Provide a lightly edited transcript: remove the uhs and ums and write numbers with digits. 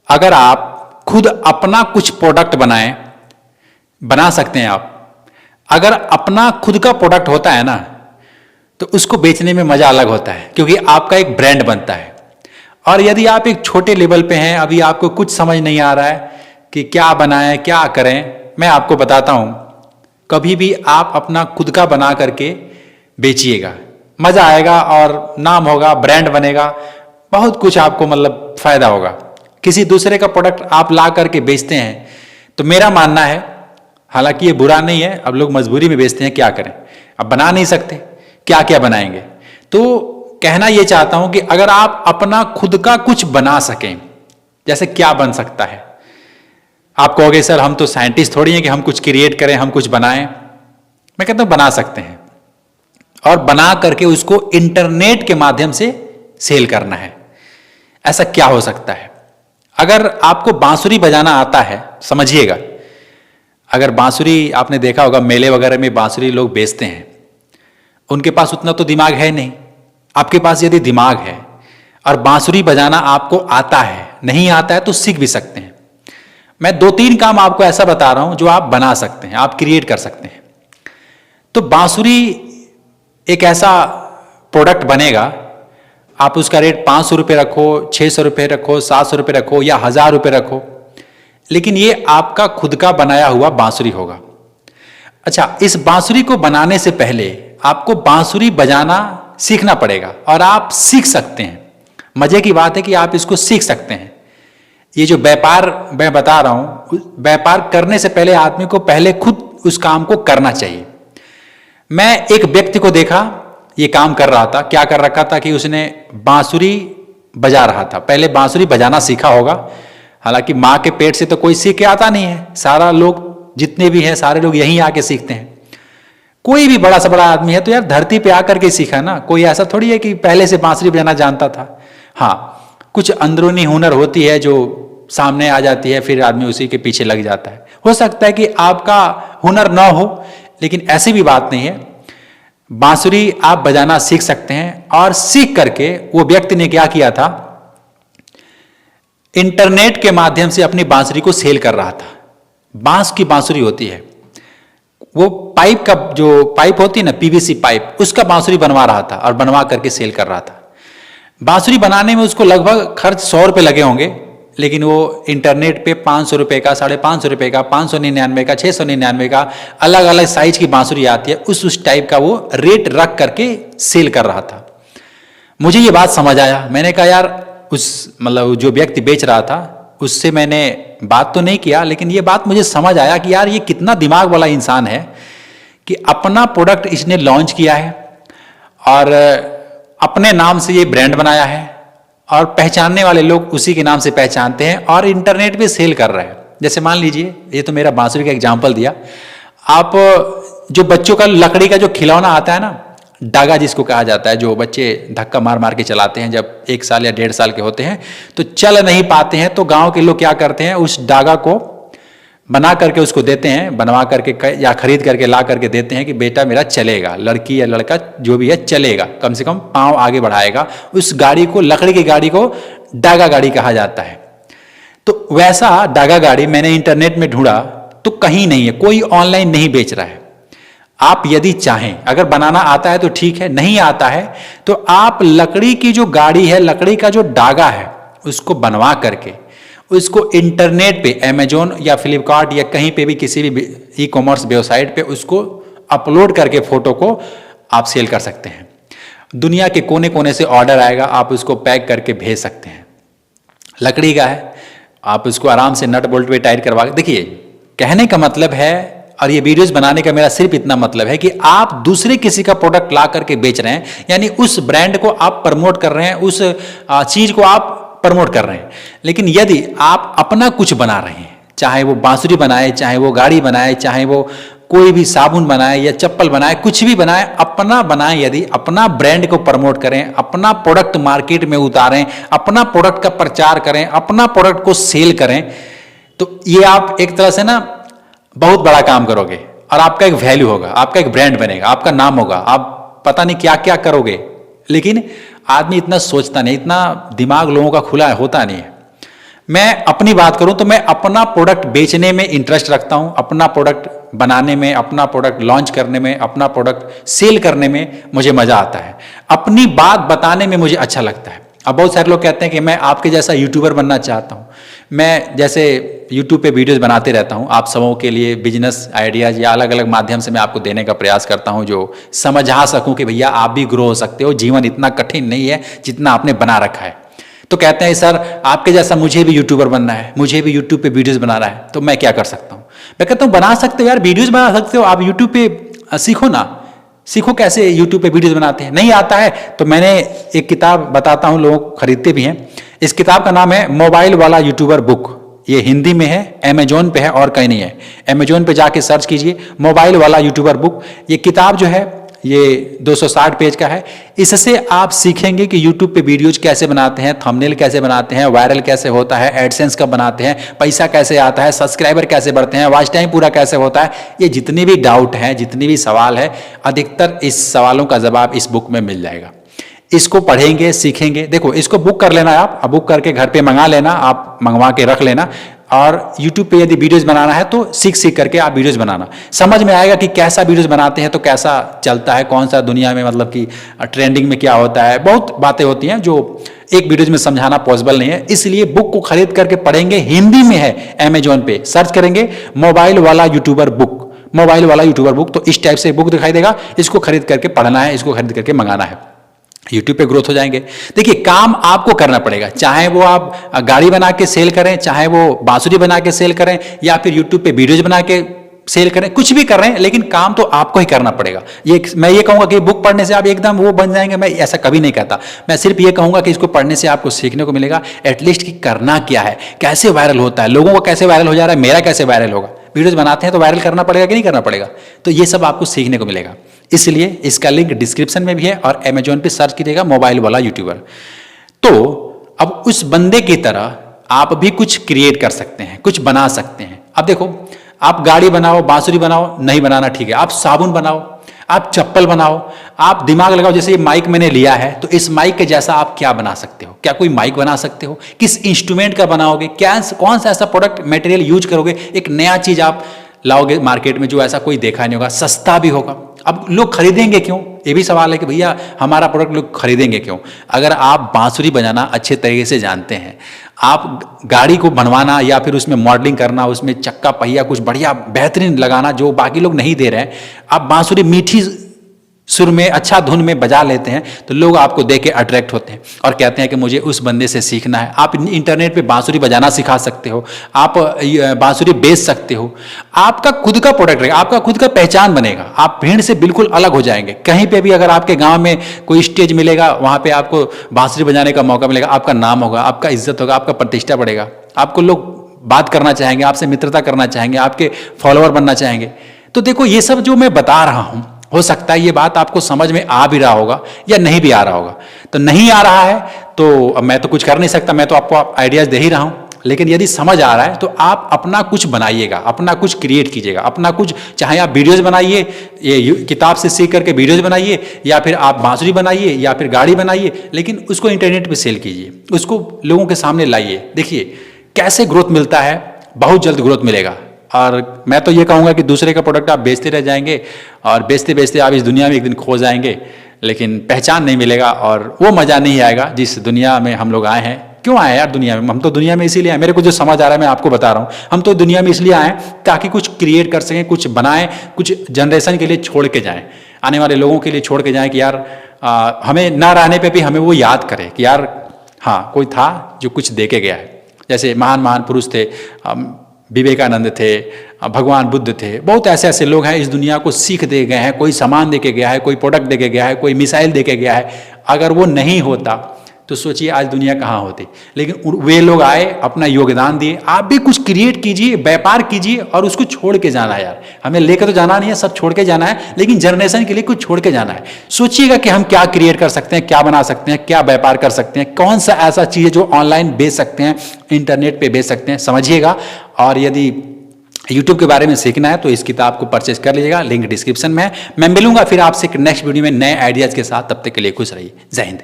अगर आप खुद अपना कुछ प्रोडक्ट बनाएं, बना सकते हैं आप। अगर अपना खुद का प्रोडक्ट होता है ना, तो उसको बेचने में मजा अलग होता है, क्योंकि आपका एक ब्रांड बनता है। और यदि आप एक छोटे लेवल पे हैं, अभी आपको कुछ समझ नहीं आ रहा है कि क्या बनाएं क्या करें, मैं आपको बताता हूं। कभी भी आप अपना खुद का बना करके बेचिएगा, मजा आएगा और नाम होगा, ब्रांड बनेगा, बहुत कुछ आपको मतलब फायदा होगा। किसी दूसरे का प्रोडक्ट आप ला करके बेचते हैं, तो मेरा मानना है, हालांकि ये बुरा नहीं है, अब लोग मजबूरी में बेचते हैं, क्या करें, अब बना नहीं सकते, क्या क्या बनाएंगे। तो कहना ये चाहता हूं कि अगर आप अपना खुद का कुछ बना सकें, जैसे क्या बन सकता है। आप कहोगे सर हम तो साइंटिस्ट थोड़ी हैं कि हम कुछ क्रिएट करें, हम कुछ बनाएं। मैं कहता हूं बना सकते हैं, और बना करके उसको इंटरनेट के माध्यम से सेल करना है। ऐसा क्या हो सकता है? अगर आपको बांसुरी बजाना आता है, समझिएगा, अगर बांसुरी आपने देखा होगा मेले वगैरह में बांसुरी लोग बेचते हैं, उनके पास उतना तो दिमाग है नहीं। आपके पास यदि दिमाग है और बांसुरी बजाना आपको आता है, नहीं आता है तो सीख भी सकते हैं। मैं 2-3 काम आपको ऐसा बता रहा हूं जो आप बना सकते हैं, आप क्रिएट कर सकते हैं। तो बांसुरी एक ऐसा प्रोडक्ट बनेगा, आप उसका रेट 500 रुपये रखो, 600 रुपये रखो, 700 रुपये रखो या 1000 रुपये रखो, लेकिन ये आपका खुद का बनाया हुआ बांसुरी होगा। अच्छा, इस बांसुरी को बनाने से पहले आपको बांसुरी बजाना सीखना पड़ेगा, और आप सीख सकते हैं। मजे की बात है कि आप इसको सीख सकते हैं। ये जो व्यापार मैं बता रहा हूं, व्यापार करने से पहले आदमी को पहले खुद उस काम को करना चाहिए। मैं एक व्यक्ति को देखा, ये काम कर रहा था। क्या कर रखा था कि उसने बांसुरी बजा रहा था। पहले बांसुरी बजाना सीखा होगा, हालांकि मां के पेट से तो कोई सीख के आता नहीं है। सारा लोग जितने भी हैं, सारे लोग यहीं आके सीखते हैं। कोई भी बड़ा सा बड़ा आदमी है तो यार धरती पे आकर के सीखा ना, कोई ऐसा थोड़ी है कि पहले से बांसुरी बजाना जानता था। हाँ, कुछ अंदरूनी हुनर होती है जो सामने आ जाती है, फिर आदमी उसी के पीछे लग जाता है। हो सकता है कि आपका हुनर ना हो, लेकिन ऐसी भी बात नहीं है। बांसुरी आप बजाना सीख सकते हैं, और सीख करके वो व्यक्ति ने क्या किया था, इंटरनेट के माध्यम से अपनी बांसुरी को सेल कर रहा था। बांस की बांसुरी होती है, वो पाइप का जो पाइप होती है ना, पीवीसी पाइप, उसका बांसुरी बनवा रहा था और बनवा करके सेल कर रहा था। बांसुरी बनाने में उसको लगभग खर्च 100 रुपये लगे होंगे, लेकिन वो इंटरनेट पे 500 रुपये का, 550 रुपये का, 599 का, 699 का, अलग अलग साइज की बांसुरी आती है, उस टाइप का वो रेट रख करके सेल कर रहा था। मुझे ये बात समझ आया। मैंने कहा यार, उस मतलब जो व्यक्ति बेच रहा था उससे मैंने बात तो नहीं किया, लेकिन ये बात मुझे समझ आया कि यार ये कितना दिमाग वाला इंसान है कि अपना प्रोडक्ट इसने लॉन्च किया है और अपने नाम से ये ब्रांड बनाया है, और पहचानने वाले लोग उसी के नाम से पहचानते हैं और इंटरनेट पे सेल कर रहे हैं। जैसे मान लीजिए, ये तो मेरा बांसुरी का एग्जांपल दिया। आप जो बच्चों का लकड़ी का जो खिलौना आता है ना, डागा जिसको कहा जाता है, जो बच्चे धक्का मार मार के चलाते हैं जब 1 साल या 1.5 साल के होते हैं, तो चल नहीं पाते हैं, तो गांव के लोग क्या करते हैं, उस डागा को बना करके उसको देते हैं, बनवा करके या खरीद करके ला करके देते हैं कि बेटा मेरा चलेगा, लड़की या लड़का जो भी है चलेगा, कम से कम पांव आगे बढ़ाएगा। उस गाड़ी को, लकड़ी की गाड़ी को डागा गाड़ी कहा जाता है। तो वैसा डागा गाड़ी मैंने इंटरनेट में ढूंढा तो कहीं नहीं है, कोई ऑनलाइन नहीं बेच रहा है। आप यदि चाहें, अगर बनाना आता है तो ठीक है, नहीं आता है तो आप लकड़ी की जो गाड़ी है, लकड़ी का जो डागा है, उसको बनवा करके उसको इंटरनेट पे, अमेजोन या फ्लिपकार्ट या कहीं पे भी, किसी भी ई कॉमर्स वेबसाइट पे उसको अपलोड करके फोटो को आप सेल कर सकते हैं। दुनिया के कोने कोने से ऑर्डर आएगा, आप उसको पैक करके भेज सकते हैं। लकड़ी का है, आप उसको आराम से नट बोल्ट पे टाइट करवा। देखिए, कहने का मतलब है, और ये वीडियोस बनाने का मेरा सिर्फ इतना मतलब है कि आप दूसरे किसी का प्रोडक्ट ला करके बेच रहे हैं, यानी उस ब्रांड को आप प्रमोट कर रहे हैं, उस चीज को आप प्रमोट कर रहे हैं। लेकिन यदि आप अपना कुछ बना रहे हैं, चाहे वो बांसुरी बनाए, चाहे वो गाड़ी बनाए, चाहे वो कोई भी साबुन बनाए या चप्पल बनाए, कुछ भी बनाए, अपना बनाए, यदि अपना ब्रांड को प्रमोट करें, अपना प्रोडक्ट मार्केट में उतारें, अपना प्रोडक्ट का प्रचार करें, अपना प्रोडक्ट को सेल करें, तो ये आप एक तरह से ना बहुत बड़ा काम करोगे, और आपका एक वैल्यू होगा, आपका एक ब्रांड बनेगा, आपका नाम होगा, आप पता नहीं क्या क्या करोगे। लेकिन आदमी इतना सोचता नहीं, इतना दिमाग लोगों का खुला होता नहीं है। मैं अपनी बात करूं तो मैं अपना प्रोडक्ट बेचने में इंटरेस्ट रखता हूं, अपना प्रोडक्ट बनाने में, अपना प्रोडक्ट लॉन्च करने में, अपना प्रोडक्ट सेल करने में मुझे मजा आता है, अपनी बात बताने में मुझे अच्छा लगता है। अब बहुत सारे लोग कहते हैं कि मैं आपके जैसा यूट्यूबर बनना चाहता हूं। मैं जैसे यूट्यूब पे वीडियोस बनाते रहता हूं, आप सबों के लिए बिजनेस आइडियाज या अलग अलग माध्यम से मैं आपको देने का प्रयास करता हूं, जो समझा सकूं कि भैया आप भी ग्रो हो सकते हो, जीवन इतना कठिन नहीं है जितना आपने बना रखा है। तो कहते हैं सर आपके जैसा मुझे भी यूट्यूबर बनना है, मुझे भी यूट्यूब पे वीडियोस बनाना है, तो मैं क्या कर सकता हूं? मैं कहता हूं बना सकते हो यार, वीडियोस बना सकते हो, आप यूट्यूब पे सीखो ना, सीखो कैसे यूट्यूब पे वीडियोस बनाते हैं। नहीं आता है तो मैंने एक किताब बताता हूं, लोग खरीदते भी हैं। इस किताब का नाम है मोबाइल वाला यूट्यूबर बुक। ये हिंदी में है, अमेजोन पे है और कहीं नहीं है। अमेजोन पे जाके सर्च कीजिए मोबाइल वाला यूट्यूबर बुक। ये किताब जो है ये 260 पेज का है। इससे आप सीखेंगे कि यूट्यूब पे वीडियोज कैसे बनाते हैं, थंबनेल कैसे बनाते हैं, वायरल कैसे होता है, एडसेंस कब बनाते हैं, पैसा कैसे आता है, सब्सक्राइबर कैसे बढ़ते हैं, वॉच टाइम पूरा कैसे होता है। ये जितने भी डाउट हैं, जितने भी सवाल है, अधिकतर इस सवालों का जवाब इस बुक में मिल जाएगा। इसको पढ़ेंगे, सीखेंगे। देखो इसको बुक कर लेना, आप बुक करके घर पे मंगा लेना, आप मंगवा के रख लेना। और YouTube पे यदि वीडियोस बनाना है तो सीख सीख करके आप वीडियोस बनाना, समझ में आएगा कि कैसा वीडियोस बनाते हैं तो कैसा चलता है, कौन सा दुनिया में मतलब कि ट्रेंडिंग में क्या होता है। बहुत बातें होती हैं जो एक वीडियोज में समझाना पॉसिबल नहीं है, इसलिए बुक को खरीद करके पढ़ेंगे। हिंदी में है, अमेजोन पे सर्च करेंगे मोबाइल वाला यूट्यूबर बुक, मोबाइल वाला यूट्यूबर बुक, तो इस टाइप से बुक दिखाई देगा। इसको खरीद करके पढ़ना है, इसको खरीद करके मंगाना है, यूट्यूब पे ग्रोथ हो जाएंगे। देखिए काम आपको करना पड़ेगा, चाहे वो आप गाड़ी बना के सेल करें, चाहे वो बांसुरी बना के सेल करें, या फिर यूट्यूब पे वीडियोज बना के सेल करें, कुछ भी कर रहे हैं, लेकिन काम तो आपको ही करना पड़ेगा। मैं ये कहूंगा कि बुक पढ़ने से आप एकदम वो बन जाएंगे, मैं ऐसा कभी नहीं कहता। मैं सिर्फ ये कहूंगा कि इसको पढ़ने से आपको सीखने को मिलेगा एटलीस्ट कि करना क्या है, कैसे वायरल होता है, लोगों का कैसे वायरल हो जा रहा है, मेरा कैसे वायरल होगा। वीडियोज बनाते हैं तो वायरल करना पड़ेगा कि नहीं करना पड़ेगा, तो ये सब आपको सीखने को मिलेगा। इसलिए इसका लिंक डिस्क्रिप्शन में भी है और अमेजोन पे सर्च कीजिएगा मोबाइल वाला यूट्यूबर। तो अब उस बंदे की तरह आप भी कुछ क्रिएट कर सकते हैं, कुछ बना सकते हैं। अब देखो आप गाड़ी बनाओ, बांसुरी बनाओ, नहीं बनाना ठीक है, आप साबुन बनाओ, आप चप्पल बनाओ, आप दिमाग लगाओ। जैसे ये माइक मैंने लिया है, तो इस माइक के जैसा आप क्या बना सकते हो? क्या कोई माइक बना सकते हो? किस इंस्ट्रूमेंट का बनाओगे? क्या कौन सा ऐसा प्रोडक्ट मटेरियल यूज करोगे? एक नया चीज आप लाओगे मार्केट में जो ऐसा कोई देखा नहीं होगा, सस्ता भी होगा। अब लोग खरीदेंगे क्यों? ये भी सवाल है कि भैया हमारा प्रोडक्ट लोग खरीदेंगे क्यों? अगर आप बांसुरी बजाना अच्छे तरीके से जानते हैं, आप गाड़ी को बनवाना या फिर उसमें मॉडलिंग करना, उसमें चक्का पहिया कुछ बढ़िया बेहतरीन लगाना जो बाकी लोग नहीं दे रहे हैं, आप बांसुरी मीठी सुर में अच्छा धुन में बजा लेते हैं, तो लोग आपको देख के अट्रैक्ट होते हैं और कहते हैं कि मुझे उस बंदे से सीखना है। आप इंटरनेट पे बांसुरी बजाना सिखा सकते हो, आप बांसुरी बेच सकते हो, आपका खुद का प्रोडक्ट रहेगा, आपका खुद का पहचान बनेगा, आप भीड़ से बिल्कुल अलग हो जाएंगे। कहीं पे भी अगर आपके गांव में कोई स्टेज मिलेगा, वहां पे आपको बांसुरी बजाने का मौका मिलेगा, आपका नाम होगा, आपका इज्जत होगा, आपका प्रतिष्ठा बढ़ेगा, आपको लोग बात करना चाहेंगे, आपसे मित्रता करना चाहेंगे, आपके फॉलोअर बनना चाहेंगे। तो देखो ये सब जो मैं बता रहा हूं, हो सकता है ये बात आपको समझ में आ भी रहा होगा या नहीं भी आ रहा होगा। तो नहीं आ रहा है तो अब मैं तो कुछ कर नहीं सकता, मैं तो आपको आइडियाज दे ही रहा हूं। लेकिन यदि समझ आ रहा है तो आप अपना कुछ बनाइएगा, अपना कुछ क्रिएट कीजिएगा, अपना कुछ, चाहे आप वीडियोज बनाइए, ये किताब से सीख करके वीडियोज बनाइए, या फिर आप बांसुरी बनाइए, या फिर गाड़ी बनाइए, लेकिन उसको इंटरनेट पे सेल कीजिए, उसको लोगों के सामने लाइए। देखिए कैसे ग्रोथ मिलता है, बहुत जल्द ग्रोथ मिलेगा। और मैं तो ये कहूँगा कि दूसरे का प्रोडक्ट आप बेचते रह जाएंगे और बेचते बेचते आप इस दुनिया में एक दिन खो जाएंगे, लेकिन पहचान नहीं मिलेगा और वो मज़ा नहीं आएगा जिस दुनिया में हम लोग आए हैं। क्यों आए यार दुनिया में? हम तो दुनिया में इसीलिए आए, मेरे को जो समझ आ रहा है मैं आपको बता रहा हूँ, हम तो दुनिया में इसलिए आए ताकि कुछ क्रिएट कर सकें, कुछ बनाएं, कुछ जनरेशन के लिए छोड़ के जाएं, आने वाले लोगों के लिए छोड़ के जाएं कि यार हमें ना रहने पे भी हमें वो याद करें कि यार हाँ कोई था जो कुछ दे के गया है। जैसे महान महान पुरुष थे, विवेकानंद थे, भगवान बुद्ध थे, बहुत ऐसे ऐसे लोग हैं इस दुनिया को सीख दे गए हैं, कोई सामान दे के गया है, कोई प्रोडक्ट दे के गया है, कोई मिसाइल दे के गया है। अगर वो नहीं होता तो सोचिए आज दुनिया कहाँ होती। लेकिन वे लोग आए, अपना योगदान दिए। आप भी कुछ क्रिएट कीजिए, व्यापार कीजिए और उसको छोड़ के जाना है यार। हमें लेकर तो जाना नहीं है, सब छोड़ के जाना है, लेकिन जनरेशन के लिए कुछ छोड़ के जाना है। सोचिएगा कि हम क्या क्रिएट कर सकते हैं, क्या बना सकते हैं, क्या व्यापार कर सकते हैं, कौन सा ऐसा चीज़ है जो ऑनलाइन बेच सकते हैं, इंटरनेट पर बेच सकते हैं, समझिएगा। और यदि YouTube के बारे में सीखना है तो इस किताब को परचेज कर लीजिएगा, लिंक डिस्क्रिप्शन में है। मैं मिलूंगा फिर आपसे नेक्स्ट वीडियो में नए आइडियाज़ के साथ, तब तक के लिए खुश रहिए। जय हिंद।